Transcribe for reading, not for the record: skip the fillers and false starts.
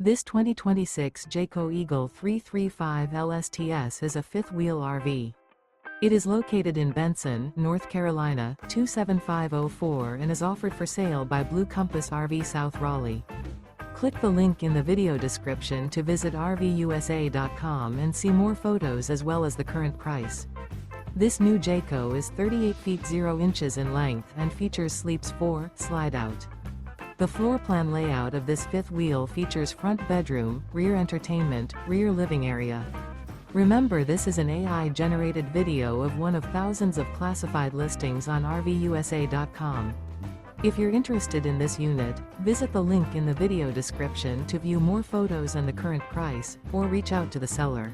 This 2026 Jayco Eagle 335 LSTS is a fifth-wheel RV. It is located in Benson, North Carolina, 27504 and is offered for sale by Blue Compass RV South Raleigh. Click the link in the video description to visit RVUSA.com and see more photos as well as the current price. This new Jayco is 38 feet 0 inches in length and features sleeps 4, Slideout. The floor plan layout of this fifth wheel features front bedroom, rear entertainment, rear living area. Remember, this is an AI-generated video of one of thousands of classified listings on RVUSA.com. If you're interested in this unit, visit the link in the video description to view more photos and the current price, or reach out to the seller.